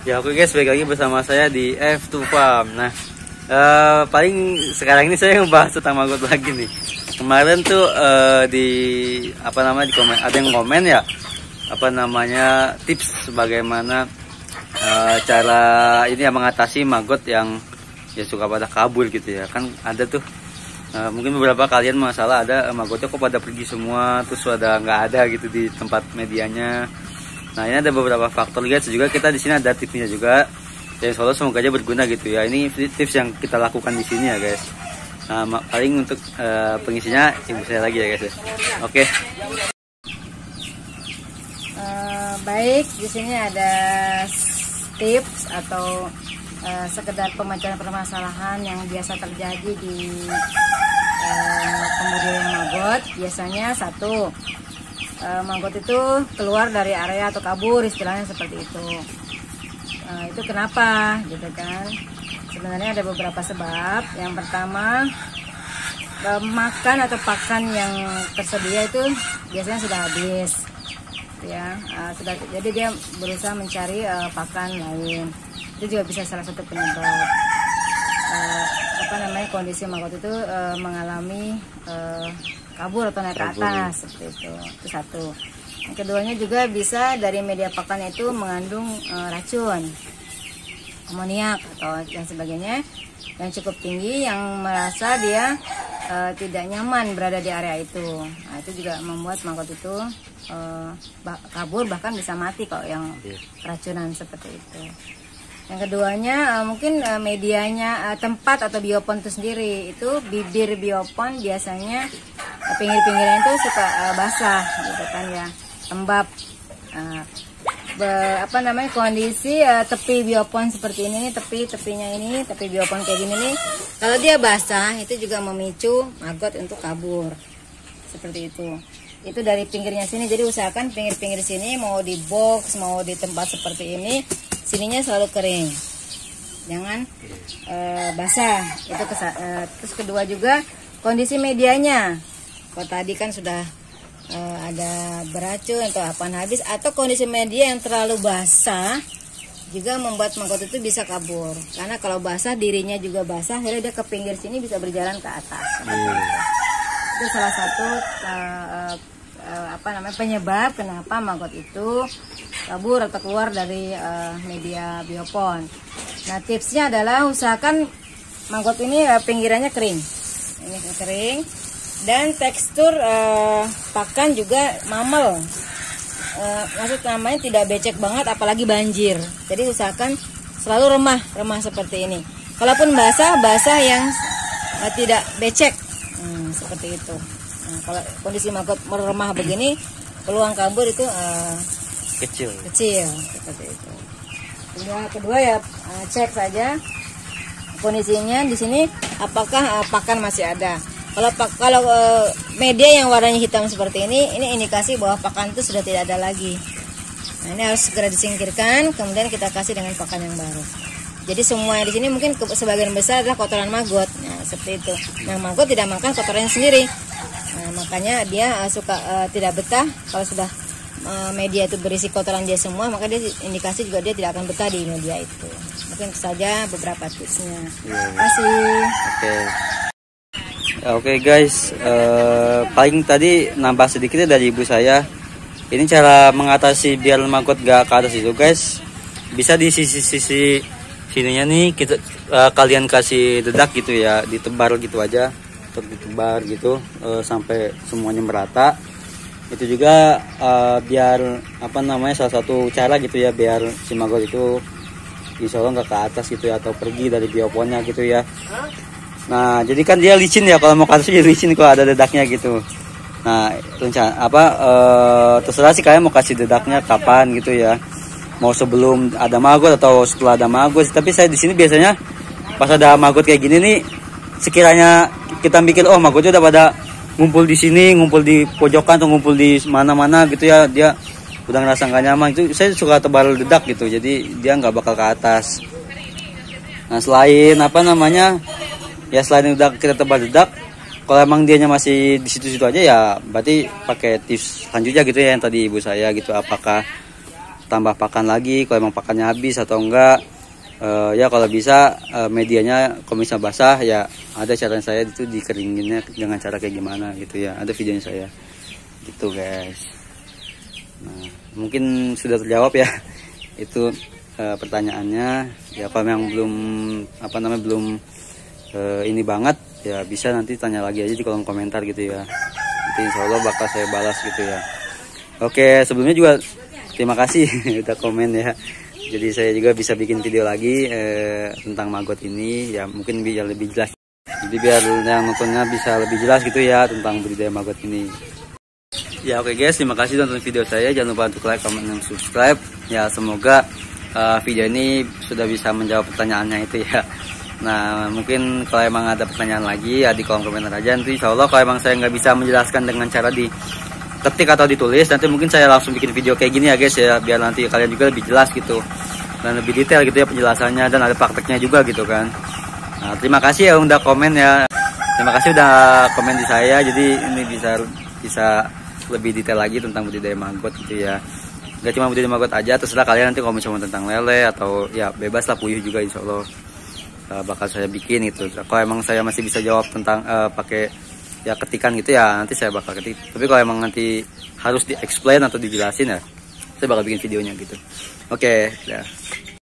Ya oke guys, balik lagi bersama saya di F2 Farm. Nah, paling sekarang ini saya ngebahas tentang maggot lagi nih. Kemarin tuh di apa namanya di komen, ada yang komen ya, apa namanya tips bagaimana cara ini ya mengatasi maggot yang ya suka pada kabur gitu ya. Kan ada tuh mungkin beberapa kalian masalah ada maggotnya kok pada pergi semua, terus ada nggak ada gitu di tempat medianya. Nah ini ada beberapa faktor guys, juga kita di sini ada tipsnya juga. Jadi solo semoga aja berguna gitu ya. Ini tips yang kita lakukan di sini ya guys. Nah paling untuk pengisinya ibu saya lagi ya guys ya. Oke. Baik, di sini ada tips atau sekedar pemecahan permasalahan yang biasa terjadi di pembudidayaan maggot. Biasanya satu, maggot itu keluar dari area atau kabur, istilahnya seperti itu. Itu kenapa gitu kan? Sebenarnya ada beberapa sebab. Yang pertama, makan atau pakan yang tersedia itu biasanya sudah habis ya. Jadi dia berusaha mencari pakan lain. Itu juga bisa salah satu penyebab kondisi maggot itu mengalami kabur atau naik ke atas seperti itu. Itu satu. Yang keduanya juga bisa dari media pakan itu mengandung racun, amoniak atau dan sebagainya yang cukup tinggi, yang merasa dia tidak nyaman berada di area itu. Nah, itu juga membuat maggot itu kabur, bahkan bisa mati kalau yang keracunan seperti itu. Yang keduanya mungkin medianya, tempat atau biopon itu sendiri. Itu bibir biopon biasanya pinggir-pinggirnya itu suka basah gitu kan ya, lembab. Kondisi tepi biopon seperti ini nih, tepinya ini, tepi biopon kayak gini nih, kalau dia basah itu juga memicu maggot untuk kabur seperti itu. Itu dari pinggirnya sini, jadi usahakan pinggir-pinggir sini, mau di box mau di tempat seperti ini, sininya selalu kering, jangan basah. Itu terus kedua juga kondisi medianya. Kalau tadi kan sudah ada beracun atau apaan habis, atau kondisi media yang terlalu basah juga membuat maggot itu bisa kabur. Karena kalau basah, dirinya juga basah, akhirnya dia ke pinggir sini bisa berjalan ke atas. Itu salah satu penyebab kenapa maggot itu kabur atau keluar dari media biopon. Nah, tipsnya adalah usahakan maggot ini pinggirannya kering. Ini kering. Dan tekstur pakan juga mamel. Maksud namanya tidak becek banget, apalagi banjir. Jadi usahakan selalu remah seperti ini. Kalaupun basah yang tidak becek, seperti itu. Nah, kalau kondisi maggot meremah begini, peluang kabur itu kecil seperti itu. Kedua ya cek saja kondisinya di sini, apakah pakan masih ada. Kalau media yang warnanya hitam seperti ini indikasi bahwa pakan itu sudah tidak ada lagi. Nah, ini harus segera disingkirkan, kemudian kita kasih dengan pakan yang baru. Jadi semua yang di sini mungkin sebagian besar adalah kotoran maggot. Nah, seperti itu. Nah, maggot tidak makan kotorannya sendiri. Nah, makanya dia suka tidak betah kalau sudah media itu berisi kotoran dia semua, maka dia indikasi juga dia tidak akan betah di media itu. Mungkin itu saja beberapa tipsnya. Terima kasih. Oke guys, paling tadi nambah sedikit dari ibu saya. Ini cara mengatasi biar maggot gak ke atas itu guys. Bisa di sisi-sisi sininya nih kita kalian kasih dedak gitu ya, ditebar gitu aja, untuk ditebar gitu sampai semuanya merata. Itu juga biar salah satu cara gitu ya, biar si maggot itu insya Allah nggak ke atas gitu ya, atau pergi dari bioponnya gitu ya. Nah jadi kan dia licin ya, kalau mau ke atas dia licin kalau ada dedaknya gitu. Nah terserah sih kalian mau kasih dedaknya kapan gitu ya, mau sebelum ada maggot atau setelah ada maggot. Tapi saya di sini biasanya pas ada maggot kayak gini nih, sekiranya kita mikir maggotnya udah pada ngumpul di sini, ngumpul di pojokan atau ngumpul di mana-mana gitu ya, dia udah ngerasa nggak nyaman, itu saya suka tebal dedak gitu, jadi dia nggak bakal ke atas. Nah selain selain udah kita tebal dedak, kalau emang dianya masih di situ-situ aja ya berarti pakai tips selanjutnya gitu ya, yang tadi ibu saya gitu, apakah tambah pakan lagi, kalau emang pakannya habis atau enggak. Ya kalau bisa medianya kalau misalnya basah ya ada cara saya itu dikeringinnya dengan cara kayak gimana gitu ya, ada videonya saya gitu guys. Nah mungkin sudah terjawab ya itu pertanyaannya ya. Kalau memang belum belum ini banget ya bisa nanti tanya lagi aja di kolom komentar gitu ya, nanti insya Allah bakal saya balas gitu ya. Oke, sebelumnya juga terima kasih udah komen ya. Jadi saya juga bisa bikin video lagi tentang maggot ini ya, mungkin biar lebih jelas. Jadi biar yang nontonnya bisa lebih jelas gitu ya tentang budidaya maggot ini. Ya oke guys, terima kasih nonton video saya. Jangan lupa untuk like, comment, dan subscribe. Ya semoga video ini sudah bisa menjawab pertanyaannya itu ya. Nah mungkin kalau emang ada pertanyaan lagi ya di kolom komentar aja. Nanti insya Allah kalau emang saya nggak bisa menjelaskan dengan cara ketik atau ditulis, nanti mungkin saya langsung bikin video kayak gini ya guys ya, biar nanti kalian juga lebih jelas gitu dan lebih detail gitu ya penjelasannya, dan ada prakteknya juga gitu kan. Nah, terima kasih ya udah komen ya, terima kasih udah komen di saya, jadi ini bisa lebih detail lagi tentang budidaya maggot gitu ya. Gak cuma budidaya maggot aja, terserah kalian nanti kalau misalnya tentang lele atau ya bebas lah, puyuh juga insya Allah bakal saya bikin gitu. Kalau emang saya masih bisa jawab tentang pakai ya ketikan gitu ya, nanti saya bakal ketik. Tapi kalau emang nanti harus di explain atau dijelasin ya, saya bakal bikin videonya gitu. Oke, ya.